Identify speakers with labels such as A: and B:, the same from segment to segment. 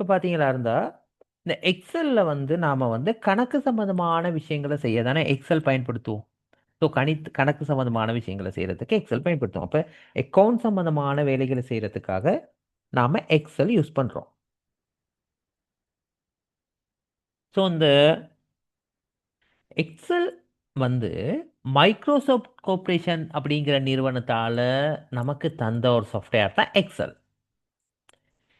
A: இப்போ பார்த்தீங்களா இருந்தா இந்த எக்ஸலில் வந்து நாம் வந்து கணக்கு சம்மந்தமான விஷயங்களை செய்ய தானே எக்ஸல் பயன்படுத்துவோம். ஸோ கணக்கு சம்மந்தமான விஷயங்களை செய்கிறதுக்கு எக்ஸல் பயன்படுத்துவோம். அப்போ அக்கௌண்ட் சம்மந்தமான வேலைகளை செய்கிறதுக்காக நாம் எக்ஸல் யூஸ் பண்ணுறோம். ஸோ இந்த எக்ஸல் வந்து மைக்ரோசாஃப்ட் கார்ப்பரேஷன் அப்படிங்கிற நிறுவனத்தால் நமக்கு தந்த ஒரு சாஃப்ட்வேர் தான் எக்ஸல்.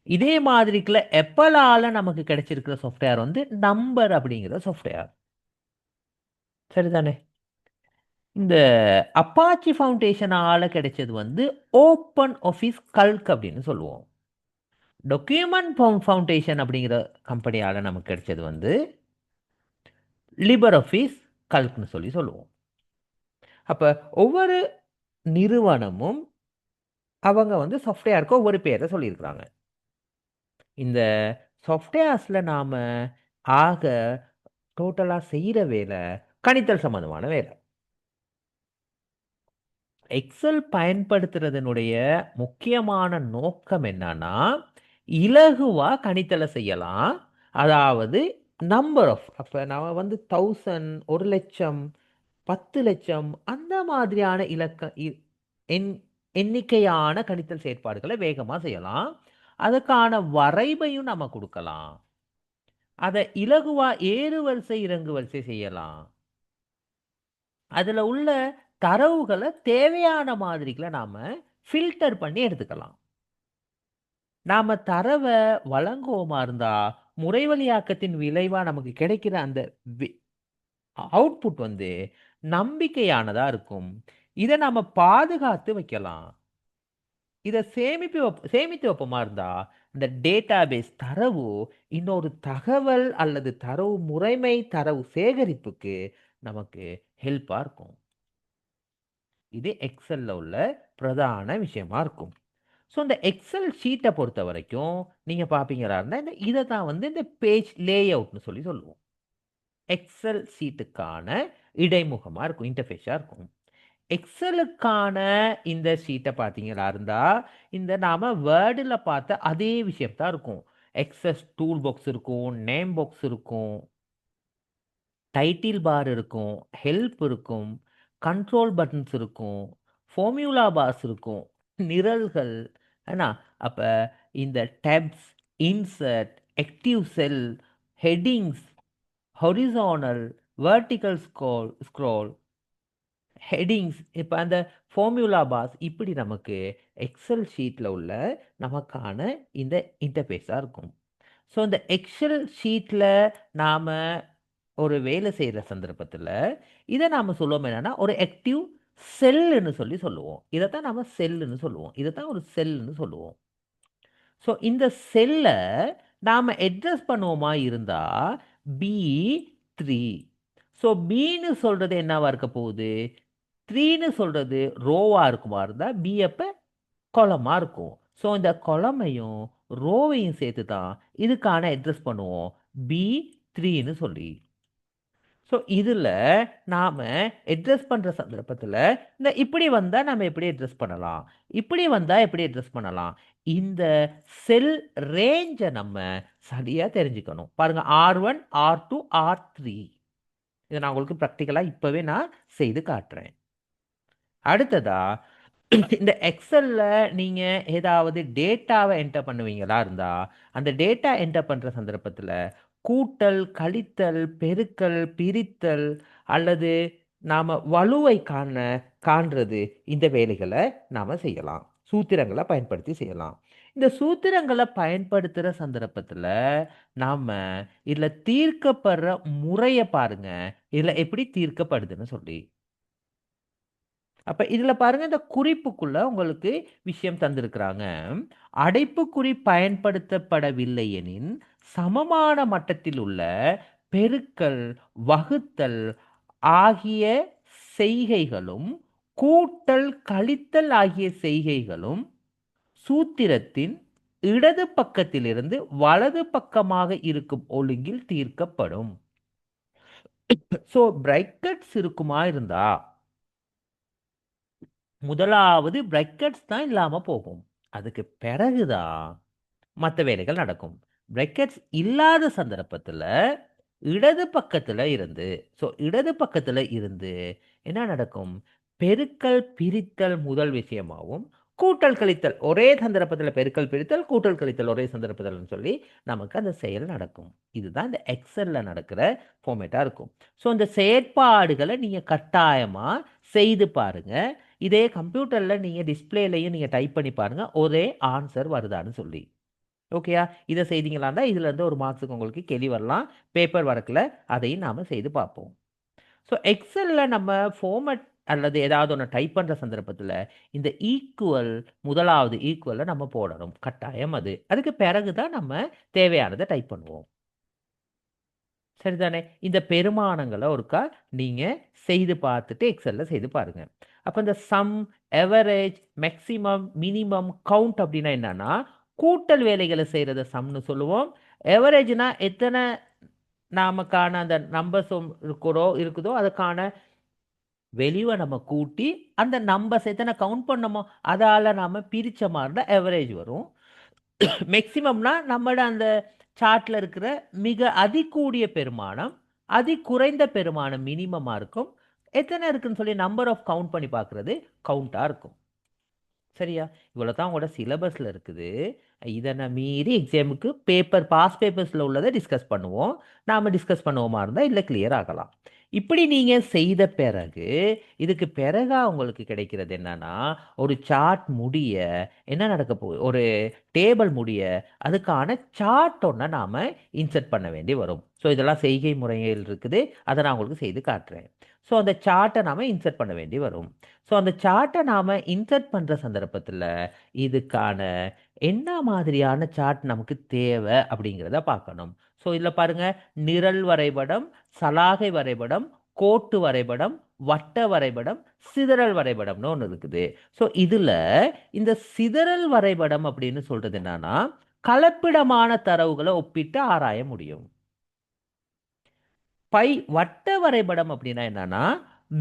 A: இதே மாதிரிக்குள்ள எப்பலால் நமக்கு கிடைச்சிருக்கிற சாஃப்ட்வேர் வந்து நம்பர் அப்படிங்கிற சாஃப்ட்வேர். சரிதானே? இந்த அப்பாச்சி ஃபவுண்டேஷனால கிடைச்சது வந்து ஓப்பன் ஆஃபீஸ் கல்க் அப்படின்னு சொல்லுவோம். டாக்குமெண்ட் ஃபவுண்டேஷன் அப்படிங்கிற கம்பெனியால் நமக்கு கிடைச்சது வந்து லிபர் ஆஃபீஸ் கல்க்னு சொல்லுவோம். அப்போ ஒவ்வொரு நிறுவனமும் அவங்க வந்து சாஃப்ட்வேருக்கு ஒவ்வொரு பேரை சொல்லியிருக்கிறாங்க. இந்த சாஃப்ட்வேர்ஸில் நாம் ஆக டோட்டலாக செய்கிற வேலை கணித்தல் சம்மந்தமான வேலை. எக்ஸல் பயன்படுத்துறதனுடைய முக்கியமான நோக்கம் என்னன்னா இலகுவாக கணித்தலை செய்யலாம். அதாவது நம்பர் ஆஃப் அப்போ நம்ம வந்து 1000, 1,00,000, 10,00,000 அந்த மாதிரியான எண்ணிக்கையான கணித்தல் செயற்பாடுகளை வேகமாக செய்யலாம். அதுக்கான வரைவையும் நம்ம கொடுக்கலாம். அதை இலகுவாக ஏறு வரிசை இறங்கு வரிசை செய்யலாம். அதில் உள்ள தரவுகளை தேவையான மாதிரிகளை நாம் ஃபில்டர் பண்ணி எடுத்துக்கலாம். நாம் தரவை வழங்குவோமா இருந்தால் முறைவழியாக்கத்தின் விளைவாக நமக்கு கிடைக்கிற அந்த அவுட்புட் வந்து நம்பிக்கையானதாக இருக்கும். இதை நாம் பாதுகாத்து வைக்கலாம். இதை சேமித்து வைப்போமா இருந்தால் இந்த டேட்டாபேஸ் தரவு இன்னொரு தகவல் அல்லது தரவு முறைமை தரவு சேகரிப்புக்கு நமக்கு ஹெல்ப்பாக இருக்கும். இது எக்ஸலில் உள்ள பிரதான விஷயமா இருக்கும். ஸோ இந்த எக்ஸல் ஷீட்டை பொறுத்த வரைக்கும் நீங்கள் பார்ப்பீங்களா இருந்தால் இதை தான் வந்து இந்த பேஜ் லே அவுட்னு சொல்லுவோம். எக்ஸல் ஷீட்டுக்கான இடைமுகமாக இருக்கும், இன்டர்ஃபேஸாக இருக்கும். எக்ஸலுக்கான இந்த ஷீட்டை பார்த்தீங்களா இருந்தால் இந்த நாம் வேர்டில் பார்த்த அதே விஷயம் தான் இருக்கும். எக்ஸஸ் டூல் பாக்ஸ் இருக்கும், நேம் பாக்ஸ் இருக்கும், டைட்டில் பார் இருக்கும், ஹெல்ப் இருக்கும், கண்ட்ரோல் பட்டன்ஸ் இருக்கும், ஃபார்முலா பார்ஸ் இருக்கும், நிரல்கள் ஏன்னா அப்போ இந்த டேப்ஸ், இன்சர்ட், ஆக்டிவ் செல், ஹெட்டிங்ஸ், ஹொரிசானல், வெர்டிக்கல் ஸ்க்ரோல், ஹெட்டிங்ஸ், இப்போ அந்த ஃபார்முலா பார்ஸ் இப்படி நமக்கு எக்ஸல் ஷீட்டில் உள்ள நமக்கான இந்த இன்டர்ஃபேஸாக இருக்கும். ஸோ இந்த எக்ஸல் ஷீட்டில் நாம் ஒரு வேலை செய்கிற சந்தர்ப்பத்தில் இதை நாம் சொல்லுவோம் என்னென்னா ஒரு ஆக்டிவ் செல்லுன்னு சொல்லுவோம். இதை தான் நாம் செல்லுன்னு சொல்லுவோம். இதை தான் ஒரு செல்லுன்னு சொல்லுவோம். ஸோ இந்த செல்லை நாம் அட்ரஸ் பண்ணுவோமா இருந்தால் B3. ஸோ பின்னு சொல்கிறது என்னவா இருக்க போகுது? 3ன்னு சொல்கிறது ரோவாக இருக்குமா இருந்தால் பி அப்போ கொலமாக இருக்கும். ஸோ இந்த கொலமையும் ரோவையும் சேர்த்து தான் இதுக்கான அட்ரஸ் பண்ணுவோம் B3ன்னு சொல்லி. ஸோ இதில் நாம் அட்ரஸ் பண்ணுற சந்தர்ப்பத்தில் இந்த இப்படி வந்தால் நம்ம எப்படி அட்ரஸ் பண்ணலாம், இப்படி வந்தால் எப்படி அட்ரஸ் பண்ணலாம், இந்த செல் ரேஞ்சை நம்ம சரியாக தெரிஞ்சுக்கணும். பாருங்கள், R1, R2, R3. இதை நான் உங்களுக்கு ப்ராக்டிக்கலாக இப்போவே நான் செய்து காட்டுறேன். அடுத்ததா இந்த எக்ஸலில் நீங்கள் ஏதாவது டேட்டாவை என்டர் பண்ணுவீங்களா இருந்தால் அந்த டேட்டா என்டர் பண்ணுற சந்தர்ப்பத்தில் கூட்டல், கழித்தல், பெருக்கல், பிரித்தல் அல்லது நாம் வலுவை காண்றது இந்த வேலைகளை நாம் செய்யலாம். சூத்திரங்களை பயன்படுத்தி செய்யலாம். இந்த சூத்திரங்களை பயன்படுத்துகிற சந்தர்ப்பத்தில் நாம் இதில் தீர்க்கப்படுற முறையை பாருங்கள், இதில் எப்படி தீர்க்கப்படுதுன்னு சொல்லி. அப்போ இதில் பாருங்கள், இந்த குறிப்புக்குள்ளே உங்களுக்கு விஷயம் தந்திருக்கிறாங்க. அடைப்புக்குறி பயன்படுத்தப்படவில்லை எனின் சமமான மட்டத்தில் உள்ள பெருக்கல், வகுத்தல் ஆகிய செய்கைகளும் கூட்டல், கழித்தல் ஆகிய செய்கைகளும் சூத்திரத்தின் இடது பக்கத்திலிருந்து வலது பக்கமாக இருக்கும் ஒழுங்கில் தீர்க்கப்படும். ஸோ பிராக்கெட்ஸ் இருக்குமா இருந்தா முதலாவது பிராக்கெட்ஸ் தான் இல்லாமல் போகும். அதுக்கு பிறகுதான் மற்ற வேலைகள் நடக்கும். brackets இல்லாத சந்தர்ப்பத்தில் இடது பக்கத்தில் இருந்து இடது பக்கத்தில் இருந்து என்ன நடக்கும்? பெருக்கல் பிரித்தல் முதல் விஷயமாகவும் கூட்டல் கழித்தல் ஒரே சந்தர்ப்பத்தில் பெருக்கல் பிரித்தல் கூட்டல் கழித்தல் ஒரே சந்தர்ப்பத்தில் சொல்லி நமக்கு அந்த செயல் நடக்கும். இதுதான் இந்த எக்ஸலில் நடக்கிற ஃபார்மேட்டாக இருக்கும். ஸோ இந்த செயற்பாடுகளை நீங்கள் கட்டாயமாக செய்து பாருங்க. இதே கம்ப்யூட்டரில் நீங்கள் டிஸ்பிளேலையும் நீங்கள் டைப் பண்ணி பாருங்க, ஒரே ஆன்சர் வருதான்னு சொல்லி. ஓகேயா? இதை செய்தீங்களாண்டா இதுலேருந்து ஒரு மார்க்ஸுக்கு உங்களுக்கு கேள்வி வரலாம். பேப்பர் ஒர்க்கில் அதையும் நாம் செய்து பார்ப்போம். ஸோ எக்ஸலில் நம்ம ஃபார்மட் அல்லது ஏதாவது ஒன்று டைப் பண்ணுற சந்தர்ப்பத்தில் இந்த ஈக்குவல் முதலாவது ஈக்குவலை நம்ம போடணும் கட்டாயம். அதுக்கு பிறகு தான் நம்ம தேவையானதை டைப் பண்ணுவோம். சரிதானே? இந்த பெருமானங்களை ஒருக்கா நீங்கள் செய்து பார்த்துட்டு எக்ஸலில் செய்து பாருங்கள். அப்போ இந்த sum, average, maximum, minimum, count அப்படின்னா என்னன்னா கூட்டல் வேலைகளை செய்கிறத சம்னு சொல்லுவோம். எவரேஜ்னா எத்தனை நமக்கான அந்த நம்பர்ஸ் இருக்குதோ அதுக்கான வெளியே நம்ம கூட்டி அந்த நம்பர்ஸ் எத்தனை கவுண்ட் பண்ணமோ அதால் நாம் பிரித்த மாதிரி தான் எவரேஜ் வரும். மேக்சிமம்னா நம்மளோட அந்த சார்ட்டில் இருக்கிற மிக அதிகூடிய பெருமானம், அதி குறைந்த பெருமானம் மினிமமாக இருக்கும். எத்தனை இருக்குன்னு சொல்லி நம்பர் ஆஃப் கவுண்ட் பண்ணி பார்க்குறது கவுண்ட்டாக இருக்கும். சரியா? இவ்வளோ தான் உங்களோட சிலபஸில் இருக்குது. இதனை மீறி எக்ஸாமுக்கு பாஸ் பேப்பர்ஸில் உள்ளதை டிஸ்கஸ் பண்ணுவோம். நாம் டிஸ்கஸ் பண்ணுவோமா இருந்தால் இல்லை கிளியர் ஆகலாம். இப்படி நீங்கள் செய்த பிறகு இதுக்கு பிறகா உங்களுக்கு கிடைக்கிறது என்னன்னா ஒரு சார்ட் முடிய என்ன நடக்க போகுது, ஒரு டேபிள் முடிய அதுக்கான சார்ட் ஒன்றை நாம் இன்சர்ட் பண்ண வேண்டி வரும். ஸோ இதெல்லாம் செய்கை முறையில் இருக்குது, அதை நான் உங்களுக்கு செய்து காட்டுறேன். ஸோ அந்த சார்ட்டை நாம் இன்சர்ட் பண்ண வேண்டி வரும். ஸோ அந்த சார்ட்டை நாம் இன்சர்ட் பண்ணுற சந்தர்ப்பத்தில் இதுக்கான என்ன மாதிரியான சார்ட் நமக்கு தேவை அப்படிங்கிறத பார்க்கணும். ஸோ இதில் பாருங்கள், நிரல் வரைபடம், சலாகை வரைபடம், கோட்டு வரைபடம், வட்ட வரைபடம், சிதறல் வரைபடம்னு ஒன்று இருக்குது. ஸோ இதில் இந்த சிதறல் வரைபடம் அப்படின்னு சொல்கிறது என்னன்னா கலப்பிடமான தரவுகளை ஒப்பிட்டு ஆராய முடியும். வட்ட வரைபடம் அப்படின்னா என்னன்னா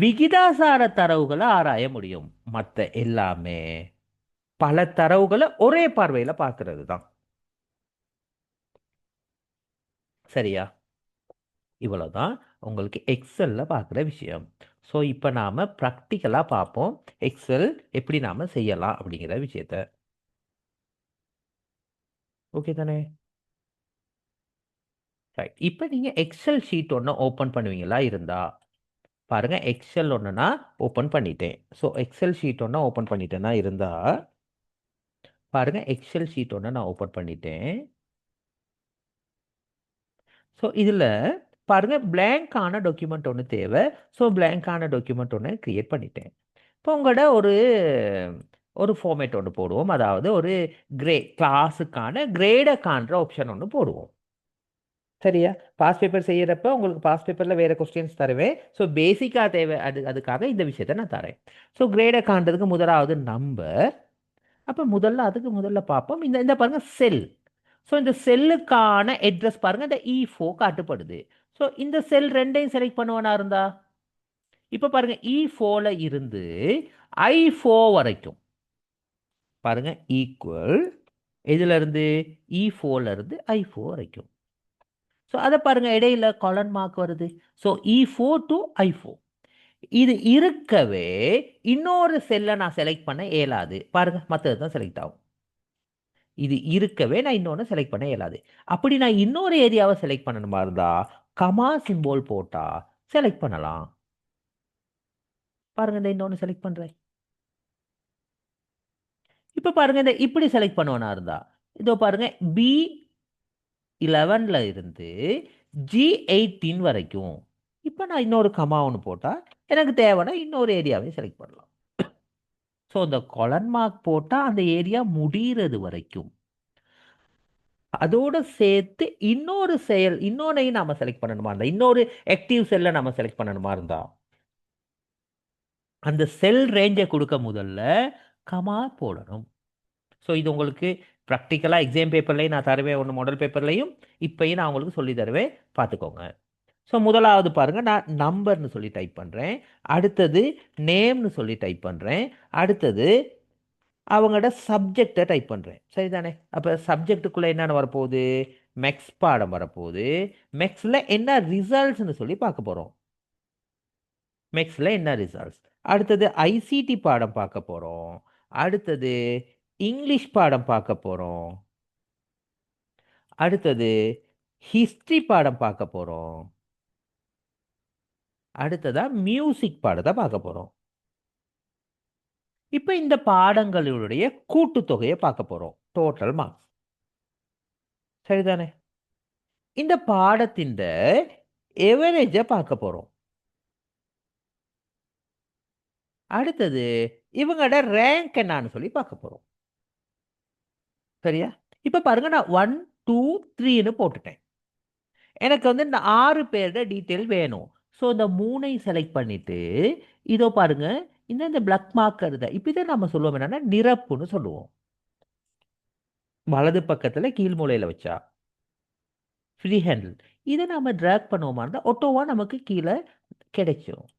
A: விகிதாசார தரவுகளை ஆராய முடியும். மற்ற எல்லாமே பல தரவுகளை ஒரே பார்வையில் பார்க்கறது தான். சரியா? இவ்வளோதான் உங்களுக்கு எக்ஸலில் பார்க்குற விஷயம். ஸோ இப்போ நாம் ப்ராக்டிக்கலாக பார்ப்போம் எக்ஸல் எப்படி நாம் செய்யலாம் அப்படிங்கிற விஷயத்த. ஓகே தானே? ரைட். இப்போ நீங்கள் எக்ஸல் ஷீட் ஒன்று ஓப்பன் பண்ணுவீங்களா இருந்தா பாருங்கள். எக்ஸல் ஒன்றுனா ஓப்பன் பண்ணிட்டேன். ஸோ எக்ஸல் ஷீட் ஒன்று ஓப்பன் பண்ணிட்டேன்னா இருந்தா பாருங்கள், எக்ஸல் ஷீட் ஒன்று நான் ஓப்பன் பண்ணிட்டேன். ஸோ இதில் பாருங்கள், பிளாங்கான டாக்குமெண்ட் ஒன்று தேவை. ஸோ பிளாங்கான டாக்குமெண்ட் ஒன்று க்ரியேட் பண்ணிட்டேன். இப்போ உங்களோட ஒரு ஃபார்மேட் ஒன்று போடுவோம். அதாவது ஒரு கிளாஸுக்கான கிரேடை காண்ற ஆப்ஷன் ஒன்று போடுவோம். சரியா? பாஸ் பேப்பர் செய்கிறப்ப உங்களுக்கு பாஸ் பேப்பரில் வேறு கொஸ்டின்ஸ் தருவேன். ஸோ பேசிக்காக தேவை அதுக்காக இந்த விஷயத்தை நான் தரேன். ஸோ கிரேடை காண்றதுக்கு முதலாவது நம்பர். அப்போ முதல்ல பார்ப்போம். இந்த பாருங்கள் செல். ஸோ இந்த செல்லுக்கான அட்ரஸ் பாருங்கள், இந்த E4 காட்டுப்படுது. ஸோ இந்த செல் ரெண்டையும் செலக்ட் பண்ணுவானா இருந்தா இப்போ பாருங்க, E4ல இருந்து I4 வரைக்கும் பாருங்க ஈக்குவல் இதுல இருந்து E4ல இருந்து I4 வரைக்கும். ஸோ அதை பாருங்க, இடையில காலன் மார்க் வருது. ஸோ E4 to I4 இது இருக்கவே இன்னொரு செல்லை நான் செலக்ட் பண்ண இயலாது. பாருங்க, மற்றது தான் செலக்ட் ஆகும். இது இருக்கவே நான் இன்னொன்று செலக்ட் பண்ண இயலாது. அப்படி நான் இன்னொரு ஏரியாவை செலக்ட் பண்ணணுமா இருந்தா கமா சிம்போல் போட்டா செலக்ட் பண்ணலாம். பாருங்க, இந்த இன்னொன்று செலக்ட் பண்றேன். இப்போ பாருங்க, இந்த இப்படி செலக்ட் பண்ணுவேனா இருந்தா இதோ பாருங்க, B11ல இருந்து G18 வரைக்கும். இப்போ நான் இன்னொரு கமா ஒன்று போட்டால் எனக்கு தேவைன்னா இன்னொரு ஏரியாவையும் செலக்ட் பண்ணலாம். ஸோ இந்த கொலன் மார்க் போட்டால் அந்த ஏரியா முடிகிறது வரைக்கும் அதோட சேர்த்து இன்னொரு செயல் இன்னொன்னையும் நாம செலக்ட் பண்ணணுமா இருந்தா இன்னொரு ஆக்டிவ் செல்லை நம்ம செலக்ட் பண்ணணுமா இருந்தா அந்த செல் ரேஞ்சை கொடுக்க முதல்ல கமா போடணும். ஸோ இது உங்களுக்கு ப்ராக்டிக்கலாக எக்ஸாம் பேப்பர்லையும் நான் தருவேன், ஒன்று மாடல் பேப்பர்லையும் இப்போயும் நான் உங்களுக்கு சொல்லி தருவேன், பார்த்துக்கோங்க. ஸோ முதலாவது பாருங்கள், நான் நம்பர்னு சொல்லி டைப் பண்ணுறேன். அடுத்தது நேம்னு சொல்லி டைப் பண்ணுறேன். அடுத்தது அவங்களோட சப்ஜெக்டை டைப் பண்ணுறேன். சரிதானே? அப்போ சப்ஜெக்டுக்குள்ளே என்னென்ன வரப்போகுது, மெக்ஸ் பாடம் வரப்போகுது. மெக்ஸில் என்ன ரிசல்ட்ஸ்னு சொல்லி பார்க்க போகிறோம். மெக்ஸில் என்ன ரிசல்ட்ஸ். அடுத்தது ஐசிடி பாடம் பார்க்க போகிறோம். அடுத்தது இங்கிலீஷ் பாடம் பார்க்க போகிறோம். அடுத்தது ஹிஸ்ட்ரி பாடம் பார்க்க போகிறோம். அடுத்ததா மியூசிக் பாடத்தை பார்க்க போகிறோம். இப்போ இந்த பாடங்களுடைய கூட்டுத்தொகையை பார்க்க போகிறோம். Total marks. சரிதானே? இந்த பாடத்தின் எவரேஜை பார்க்க போகிறோம். அடுத்தது இவங்களோட ரேங்க் என்னான்னு சொல்லி பார்க்க போகிறோம். சரியா? இப்போ பாருங்க, நான் 1 2 3ன்னு போட்டுட்டேன். எனக்கு வந்து இந்த 6 பேரோட டீட்டெயில் வேணும். ஸோ இந்த 3ஐ செலக்ட் பண்ணிட்டு இதோ பாருங்க, இந்த பிளக் மார்க்கர் தான். இப்போ இதை நம்ம சொல்லுவோம் என்னன்னா நிரப்புன்னு சொல்லுவோம். வலது பக்கத்தில் கீழ் மூலையில் வச்சா ஃப்ரீ ஹேண்டில். இதை நம்ம ட்ராக் பண்ணுவோமா இருந்தால் ஒட்டோவா நமக்கு கீழே கிடைச்சிரும்.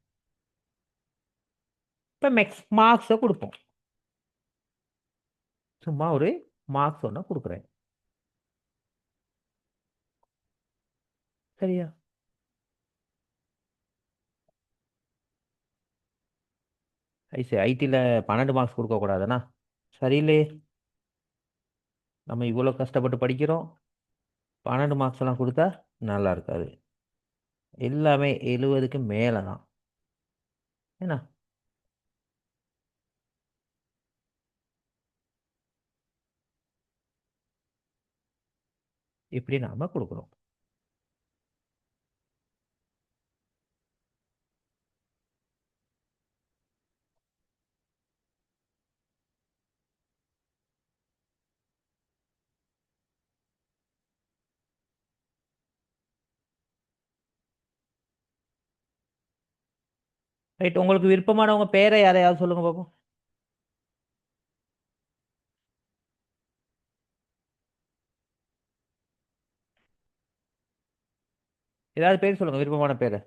A: இப்போ மார்க்ஸை கொடுப்போம். சும்மா ஒரு மார்க்ஸ் ஒன்று கொடுக்குறேன். சரியா? ஐடியில் 12 மார்க்ஸ் கொடுக்கக்கூடாதுண்ணா. சரியில்லையே. நம்ம இவ்வளோ கஷ்டப்பட்டு படிக்கிறோம், 12 மார்க்ஸ் எல்லாம் கொடுத்தா நல்லா இருக்காது. எல்லாமே 70க்கு மேலே தான். என்ன? இப்படி நாம கொடுக்குறோம். ரைட். உங்களுக்கு விருப்பமானவங்க பேரை யாரையாவது சொல்லுங்க பார்ப்போம். ஏதாவது பேர் சொல்லுங்க, விருப்பமான பேரை.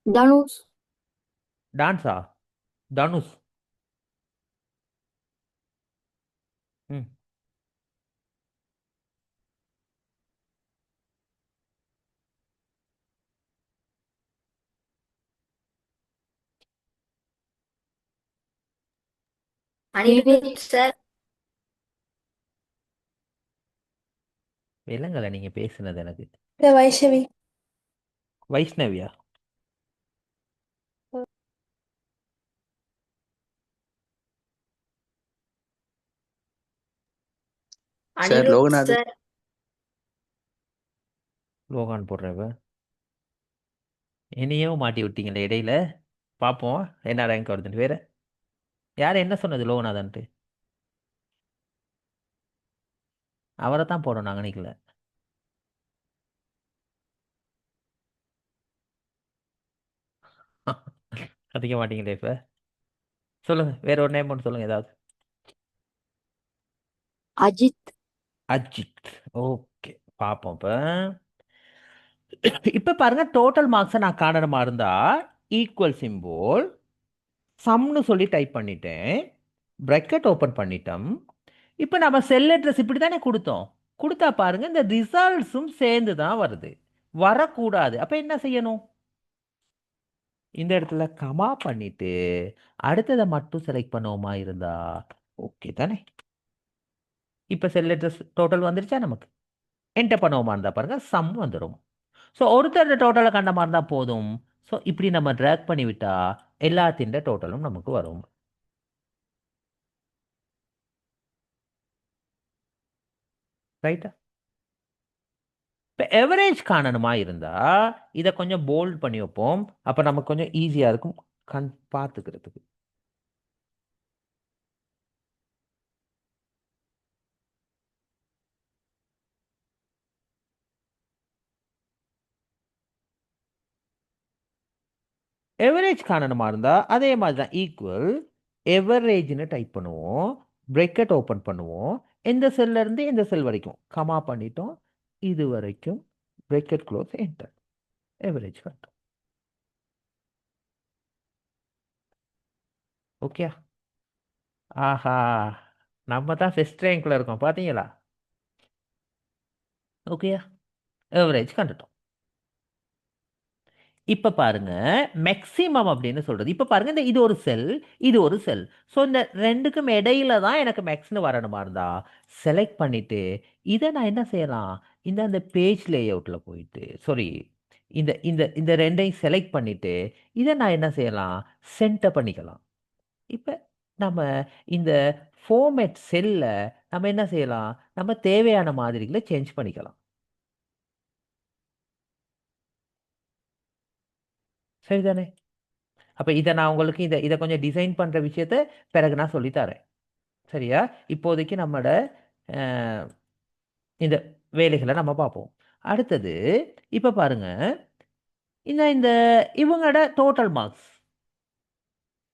B: தனுஷ்.
A: டான்ஸா? தனுஷ். ம்.
B: அனிருத் சார்.
A: விலங்கலை நீங்க பேசுனது எனக்கு.
B: வைஷ்ணவி.
A: வைஷ்ணவியா?
C: சார்
B: அனிருத்
C: லோகநாதன்.
B: சார்.
A: லோகான் போடுறவ என்னையும் மாட்டி விட்டீங்களே இடையில. பார்ப்போம் என்ன ரேங்க் வருதுன்னு. வேற யார் என்ன சொன்னது லோகநாதன்ட்டு? அவரை தான் போடணும், நாங்கள் நிற்கல. கத்திக்க மாட்டீங்களே இப்போ. சொல்லுங்க, வேற ஒரு நேம் ஒன்று சொல்லுங்க ஏதாவது.
B: அஜித்.
A: அஜித். ஓகே, பார்ப்போம் இப்போ. இப்போ பாருங்க, டோட்டல் மார்க்ஸை நான் காணணுமா இருந்தா ஈக்குவல் சிம்போல் சம்னு சொல்லி டைப் பண்ணிட்டேன். ப்ராக்கெட் ஓப்பன் பண்ணிட்டோம். இப்போ நம்ம செல் அட்ரஸ் இப்படி தானே கொடுத்தோம். கொடுத்தா பாருங்க, இந்த ரிசல்ட்ஸும் சேர்ந்து தான் வருது. வரக்கூடாது. அப்போ என்ன செய்யணும்? இந்த இடத்துல கமா பண்ணிட்டு அடுத்ததை மட்டும் செலக்ட் பண்ணுவோமா இருந்தா ஓகே தானே. இப்போ செல் அட்ரஸ் டோட்டல் வந்துருச்சா நமக்கு. என்டர் பண்ணுவோமா இருந்தா பாருங்க, சம் வந்துடும். ஸோ ஒருத்தர் டோட்டலை கண்ட மாதிரி இருந்தால் போதும். ஸோ இப்படி நம்ம ட்ராக் பண்ணி விட்டா எல்லாத்தின் டோட்டலும் நமக்கு வரும். ரைட்டா? இப்போ எவரேஜ் காணணுமா இருந்தா இதை கொஞ்சம் போல்ட் பண்ணி வைப்போம். அப்போ நமக்கு கொஞ்சம் ஈஸியாக இருக்கும் பார்த்துக்கிறதுக்கு. எவரேஜ் காணணுமா இருந்தால் அதே மாதிரி தான் ஈக்குவல் எவரேஜ்னு டைப் பண்ணுவோம். ப்ரெக்கெட் ஓப்பன் பண்ணுவோம். எந்த செல்ல இருந்து எந்த செல் வரைக்கும் கமா பண்ணிட்டோம். இது வரைக்கும் ப்ரெக்கெட் க்ளோஸ் என்டர். எவரேஜ் கட்டும். ஓகே. ஆஹா, நம்ம தான் ஃபர்ஸ்ட் ரேங்க்ல இருக்கோம் பாத்தீங்களா? ஓகேயா? எவரேஜ் கண்டுட்டோம். இப்ப பாருங்க, மேக்ஸிமம் அப்படின்னு சொல்றது. இப்ப பாருங்க, இந்த இது ஒரு செல், இது ஒரு செல். ஸோ இந்த ரெண்டுக்கும் இடையில தான் எனக்கு மேக்ஸ்னு வரணுமா இருந்தா செலக்ட் பண்ணிட்டு இதை நான் என்ன செய்யலாம்? இந்த அந்த பேஜ் லேஅவுட்ல போயிட்டு, சாரி, இந்த இந்த இந்த ரெண்டையும் செலக்ட் பண்ணிட்டு இதை நான் என்ன செய்யலாம்? சென்டர் பண்ணிக்கலாம். இப்ப நம்ம இந்த ஃபார்மேட் செல்ல நம்ம என்ன செய்யலாம்? நம்ம தேவையான மாதிரிகளை சேஞ்ச் பண்ணிக்கலாம். சரிதானே? அப்ப இதை நான் உங்களுக்கு இதை இதை கொஞ்சம் டிசைன் பண்ற விஷயத்த பிறகு நான் சொல்லித்தரேன். சரியா? இப்போதைக்கு நம்மட அஹ், இந்த வேலைகளை நம்ம பார்ப்போம். அடுத்தது, இப்ப பாருங்க, இந்த இந்த இவங்களோட டோட்டல் மார்க்ஸ்,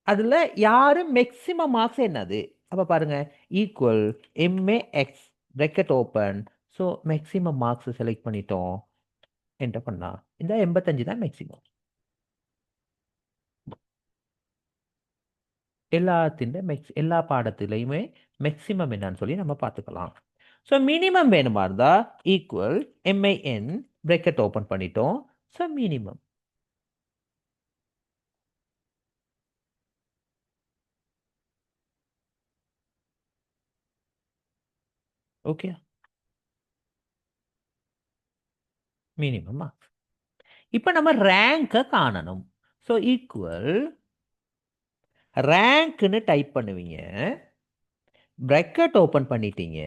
A: அதுல யாரு மேக்ஸிமம் மார்க்ஸ் என்னது? அப்ப பாருங்க, equal M A X bracket open. So maximum marks select பண்ணிட்டோம். என்ன பண்ணா இந்த 85 தான் மேக்ஸிமம். எல்லா பாடத்திலையுமே மேக்ஸிமம் என்னன்னு சொல்லி நம்ம பார்த்துக்கலாம். ஸோ மினிமம் வேணுமா இருந்தா ஈக்குவல் எம்ஐஎன் பிரேக்கெட் ஓப்பன் பண்ணிட்டோம். So minimum. Okay, minimum marks. இப்போ நம்ம ரேங்கை காணணும். ஸோ ஈக்குவல் ரேங்க்னு டைப் பண்ணுவீங்க, பிரேக்கெட் ஓப்பன் பண்ணிட்டீங்க.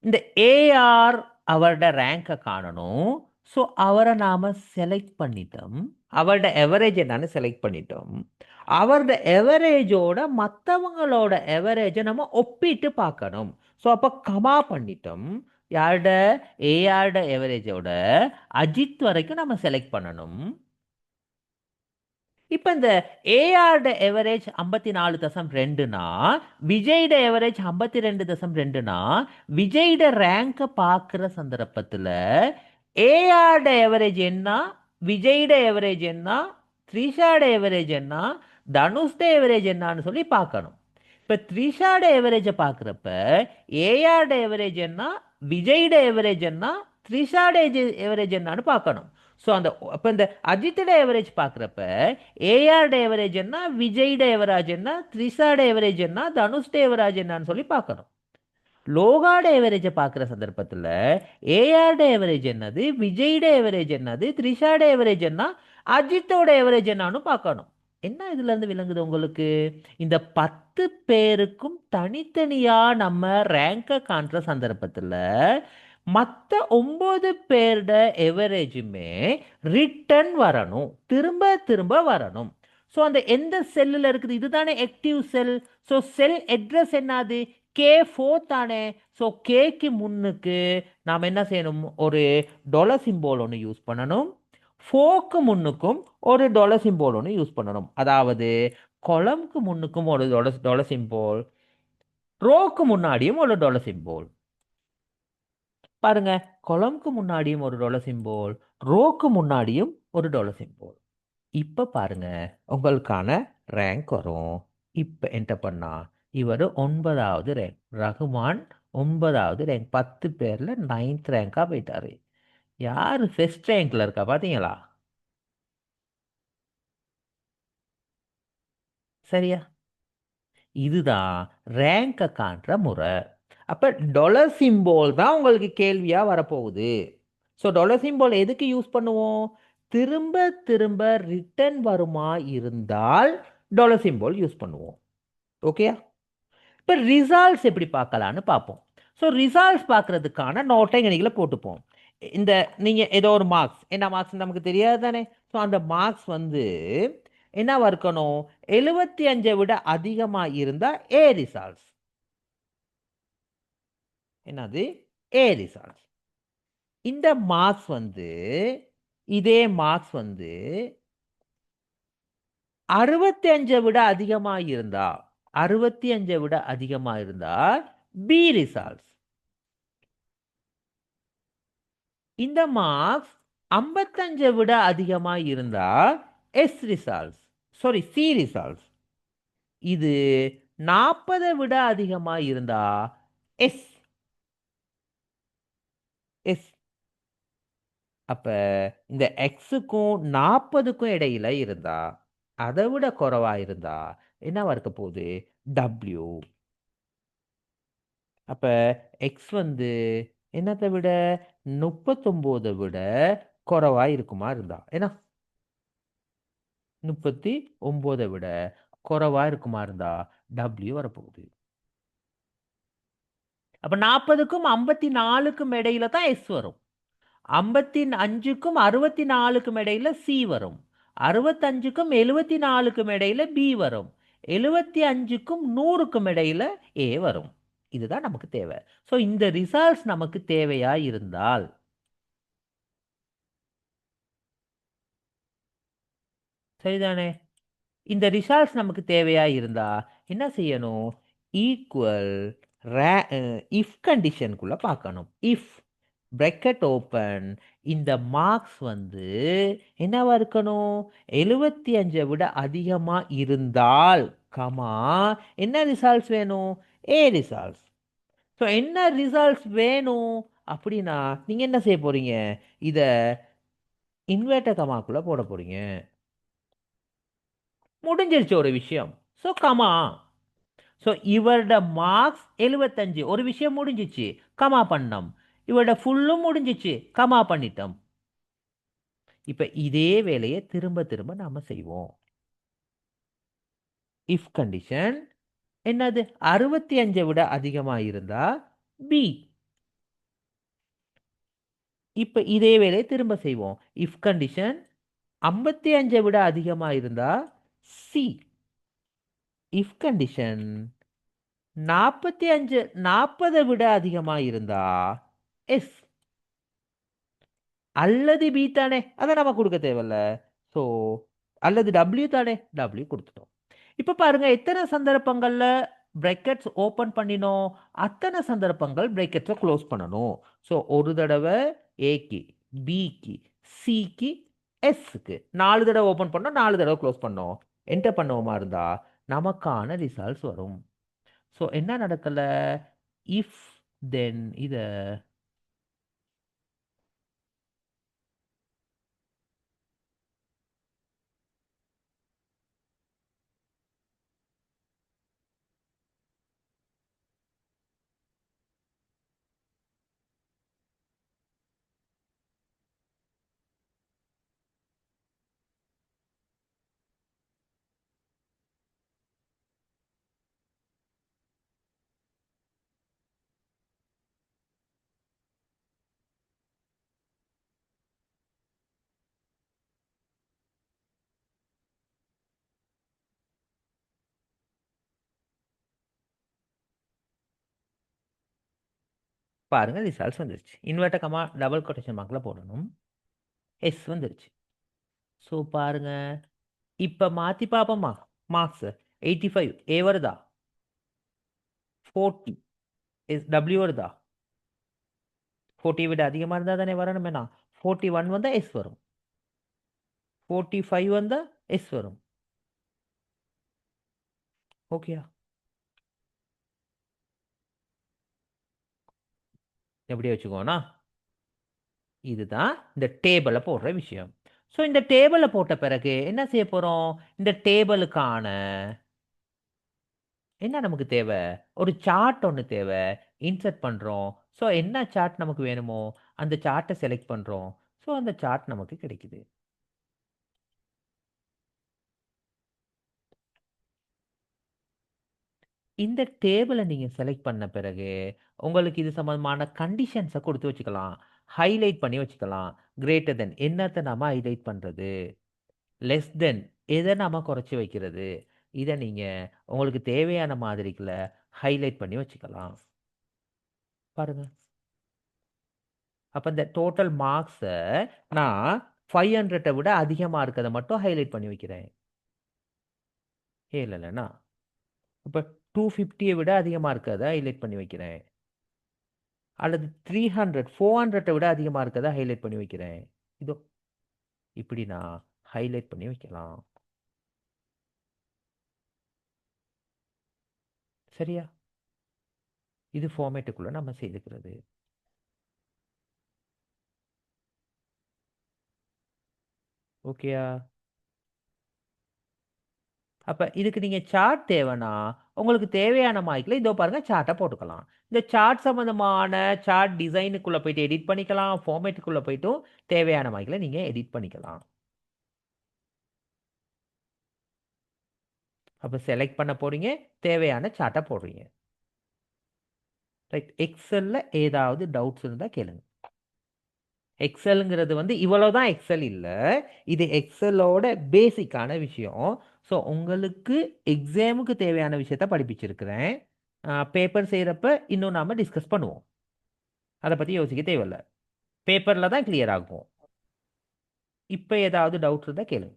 A: இந்த ஏஆர் அவரோட ரேங்கை காணணும். ஸோ அவரை நாம செலக்ட் பண்ணிட்டோம். அவரோட எவரேஜ் என்னன்னு செலக்ட் பண்ணிட்டோம். அவரோட எவரேஜோட மற்றவங்களோட எவரேஜை நம்ம ஒப்பிட்டு பார்க்கணும். ஸோ அப்போ கமா பண்ணிட்டோம். யாரோட? ஏஆரோட எவரேஜோட அஜித் வரைக்கும் நம்ம செலக்ட் பண்ணணும். இப்போ இந்த ஏஆர்ட எவரேஜ் 54.2னா விஜய்ட எவரேஜ் 52.2னா விஜய்ட ரேங்கை பார்க்குற சந்தர்ப்பத்தில் ஏஆர்ட எவரேஜ் என்ன, விஜய்ட எவரேஜ் என்ன, த்ரிஷாட எவரேஜ் என்ன, தனுஷ்ட எவரேஜ் என்னன்னு சொல்லி பார்க்கணும். இப்போ த்ரிஷாட எவரேஜை பார்க்குறப்ப ஏஆர்ட எவரேஜ் என்ன, விஜய்ட எவரேஜ் என்ன, த்ரிஷாட எவரேஜ் என்னன்னு பார்க்கணும். ஸோ அந்த அப்போ இந்த அஜித்தோட எவரேஜ் பார்க்குறப்ப ஏஆர்ட எவரேஜ் என்ன, விஜய்ட எவரேஜ் என்ன, த்ரிஷாட எவரேஜ் என்ன, தனுஷ்ட எவரேஜ் என்னன்னு சொல்லி பார்க்கணும். லோகாட எவரேஜை பார்க்குற சந்தர்ப்பத்தில் ஏஆர்ட எவரேஜ் என்னது, விஜய்ட எவரேஜ் என்னது, த்ரிஷாட எவரேஜ் என்ன, அஜித்தோட எவரேஜ் என்னன்னு பார்க்கணும். என்ன இதுல இருந்து விளங்குது உங்களுக்கு? இந்த 10 பேருக்கும் தனித்தனியா நம்ம ரேங்கை காண்ற சந்தர்ப்பத்தில் மற்ற 9 பேரோட எவரேஜுமே ரிட்டர்ன் வரணும், திரும்ப திரும்ப வரணும். ஸோ அந்த எந்த செல்லில் இருக்குது? இதுதானே ஆக்டிவ் செல். ஸோ செல் அட்ரஸ் என்னது? K4 தானே. ஸோ கேக்கு முன்னுக்கு நாம் என்ன செய்யணும்? ஒரு டாலர் சிம்போல் ஒன்று யூஸ் பண்ணணும். ஃபோக்கு முன்னுக்கும் ஒரு டாலர் சிம்போல் ஒன்று யூஸ் பண்ணணும். அதாவது கொலம்க்கு முன்னுக்கும் ஒரு டாலர் டாலர் சிம்போல், ரோக்கு முன்னாடியும் ஒரு டாலர் சிம்போல். பாருங்க, கொலம்க்கு முன்னாடியும் ஒரு டாலர் சிம்போல், ரோக்கு முன்னாடியும் ஒரு டாலர் சிம்போல். இப்போ பாருங்க, உங்களுக்கான ரேங்க் வரும். இப்போ என்டர் பண்ணா இவர் 9வது ரேங்க், ரகுமான் 9வது ரேங்க். 10 பேர்ல 9th ரேங்கா போயிட்டாரு. யாரு ஃபர்ஸ்ட் ரேங்க்ல இருக்கா பாத்தீங்களா? சரியா? இதுதான் ரேங்கை காண்ற முறை. அப்ப டாலர் சிம்போல் தான் உங்களுக்கு கேள்வியா வரப்போகுது. ஸோ டாலர் சிம்போல் எதுக்கு யூஸ் பண்ணுவோம்? திரும்ப திரும்ப ரிட்டர்ன் வருமா இருந்தால் டாலர் சிம்போல் யூஸ் பண்ணுவோம். ஓகேயா? இப்போ ரிசல்ட்ஸ் எப்படி பார்க்கலான்னு பார்ப்போம். ஸோ ரிசல்ட்ஸ் பார்க்கறதுக்கான நோட்டை இங்கே போட்டுப்போம். இந்த நீங்கள் ஏதோ ஒரு மார்க்ஸ், என்ன மார்க்ஸ் நமக்கு தெரியாது தானே. ஸோ அந்த மார்க்ஸ் வந்து என்னவா இருக்கணும்? 75 விட அதிகமாக இருந்தால் ஏ ரிசல்ட்ஸ். என்னது? ஏ ரிசல்ட்ஸ். இந்த மார்க்ஸ் வந்து, இதே மார்க்ஸ் வந்து 65 விட அதிகமாக இருந்தா, 65 விட அதிகமாக இருந்தா பி ரிசல்ட்ஸ். இந்த மார்க்ஸ் 55 விட அதிகமாக இருந்தா S results, sorry C results. இது 40 விட அதிகமா இருந்தா எஸ். எஸ். அப்ப இந்த எக்ஸுக்கும் 40க்கும் இடையில இருந்தா, அதை விட குறைவா இருந்தா என்னவா இருக்க போகுது? டபிள்யூ. அப்ப எக்ஸ் வந்து என்னத்தை விட 39 விட குறைவா இருக்குமா இருந்தா, ஏன்னா 39 விட குறைவா இருக்குமா இருந்தா டபிள்யூ வரப்போகுது. அப்ப 40க்கும் 54க்கும் இடையில தான் எஸ் வரும். 55க்கும் 64க்கும் இடையில சி வரும். 65க்கும் 74க்கும் இடையில பி வரும். 75க்கும் 100க்கும் இடையில ஏ வரும். இதுதான் நமக்கு தேவை. ஸோ இந்த ரிசல்ட்ஸ் நமக்கு தேவையா இருந்தால் சரிதானே? இந்த ரிசல்ட்ஸ் நமக்கு தேவையா இருந்தா என்ன செய்யணும்? ஈக்குவல் இஃப் கண்டிஷனுக்குள்ள பார்க்கணும். இஃப் பிரக்கெட் ஓப்பன் இந்த மார்க்ஸ் வந்து என்னவா இருக்கணும்? 75 விட அதிகமா இருந்தால் கமா என்ன ரிசல்ட்ஸ் வேணும்? ஏ ரிசல்ட்ஸ். ஸோ என்ன ரிசல்ட்ஸ் வேணும் அப்படின்னா நீங்க என்ன செய்ய போறீங்க? இத இன்வெர்டர் கமாக்குள்ள போட போறீங்க. முடிஞ்சிருச்சு ஒரு விஷயம். So comma. ஸோ இவரோட மார்க்ஸ் 75, ஒரு விஷயம் முடிஞ்சிச்சு, கமா பண்ணோம். இவரோட ஃபுல்லும் முடிஞ்சிச்சு, கமா பண்ணிட்டோம். இப்ப இதே வேலையை திரும்ப திரும்ப நாம செய்வோம். இஃப் கண்டிஷன் என்னது? 65 விட அதிகமா இருந்தா பி. இப்ப இதே வேலையை திரும்ப செய்வோம். இஃப் கண்டிஷன் 55 விட அதிகமா இருந்தா சி. இஃப் கண்டிஷன் 40 விட அதிகமா இருந்தா எஸ். அல்லது பி தானே, அதை நம்ம கொடுக்க தேவையில்ல. ஸோ அல்லது டபிள்யூ தானே, டபிள்யூ கொடுத்துட்டோம். இப்போ பாருங்க எத்தனை சந்தர்ப்பங்கள்ல பிரேக்கெட்ஸ் ஓப்பன் பண்ணினோம், அத்தனை சந்தர்ப்பங்கள் பிரேக்கெட்ஸை க்ளோஸ் பண்ணணும். ஸோ ஒரு தடவை ஏக்கு, பிக்கு, சிக்கு, எஸ்க்கு 4 தடவை ஓப்பன் பண்ணோம், 4 தடவை க்ளோஸ் பண்ணோம். என்டர் பண்ணுவோமா இருந்தா நமக்கான ரிசல்ட்ஸ் வரும். ஸோ என்ன நடக்கல? இஃப் தென் இதை பாருங்க ரிசல்ட்ஸ் வந்துருச்சு. இன்வெர்டர் கமா டபுள் கொட்டேஷன் மார்க்கில் போடணும். எஸ் வந்துருச்சு. ஸோ பாருங்க இப்போ மாற்றி பார்ப்போமா? மார்க்ஸ் 85 ஏ வருதா? 40 எஸ் டபிள்யூ வருதா? 40 விட அதிகமாக இருந்தால் தானே வரணும். வேணா 41 வந்தால் எஸ் வரும். 45 வந்தால் எஸ் வரும். ஓகேயா? எப்படியே வச்சுக்கோண்ணா. இதுதான் இந்த டேபிளை போடுற விஷயம். ஸோ இந்த டேபிளை போட்ட பிறகு என்ன செய்ய போகிறோம்? இந்த டேபிளுக்கான என்ன நமக்கு தேவை? ஒரு சார்ட் ஒன்று தேவை. இன்சர்ட் பண்ணுறோம். ஸோ என்ன சார்ட் நமக்கு வேணுமோ அந்த சார்ட்டை செலக்ட் பண்ணுறோம். ஸோ அந்த சார்ட் நமக்கு கிடைக்குது. இந்த டேபிளை நீங்கள் செலக்ட் பண்ண பிறகு உங்களுக்கு இது சம்மந்தமான கண்டிஷன்ஸை கொடுத்து வச்சுக்கலாம். ஹைலைட் பண்ணி வச்சுக்கலாம். கிரேட்டர் தென் என்னத்தை நாம ஹைலைட் பண்ணுறது, லெஸ் தென் எதை நாம குறைச்சி வைக்கிறது, இதை நீங்கள் உங்களுக்கு தேவையான மாதிரிக்குள்ள ஹைலைட் பண்ணி வச்சுக்கலாம். பாருங்க. அப்போ இந்த டோட்டல் மார்க்ஸை நான் 500 விட அதிகமாக இருக்கிறத மட்டும் ஹைலைட் பண்ணி வைக்கிறேன். இல்லைண்ணா இப்போ 250 விட அதிகமாக இருக்கிறத ஹைலைட் பண்ணி வைக்கிறேன். அல்லது 300 400 விட அதிகமாக இருக்கிறத ஹைலைட் பண்ணி வைக்கிறேன். இதோ இப்படி நான் ஹைலைட் பண்ணி வைக்கலாம். சரியா? இது ஃபார்மேட்டுக்குள்ள நம்ம செய்துக்கிறது. ஓகேயா? அப்ப இதுக்கு நீங்க சார்ட் தேவைன்னா, உங்களுக்கு தேவையான மாய்க்ல இதோ பாருங்க சார்ட்ட போட்டுக்கலாம். இந்த சார்ட் சம்மந்தமான சார்ட் டிசைனுக்குள்ள போயிட்டு எடிட் பண்ணிக்கலாம். ஃபார்மேட்டுக்குள்ள போயிட்டும் தேவையான மாய்க்ல நீங்க எடிட் பண்ணிக்கலாம். அப்ப செலக்ட் பண்ண போறீங்க. தேவையான சார்ட்ட போடுறீங்க. ரைட். எக்ஸெல்ல ஏதாவது டவுட்ஸ் இருந்தா கேளுங்க. எக்ஸெல்ங்கிறது வந்து இவ்வளவுதான் எக்ஸெல் இல்ல. இது எக்ஸெல்லோட பேசிக்கான விஷயம். ஸோ உங்களுக்கு எக்ஸாமுக்கு தேவையான விஷயத்த படிப்பிச்சிருக்கிறேன். பேப்பர் செய்கிறப்ப இன்னும் நாம டிஸ்கஸ் பண்ணுவோம். அதை பற்றி யோசிக்க தேவையில்ல. பேப்பரில் தான் கிளியர் ஆகும். இப்போ ஏதாவது டவுட் இருந்தால் கேளுங்க.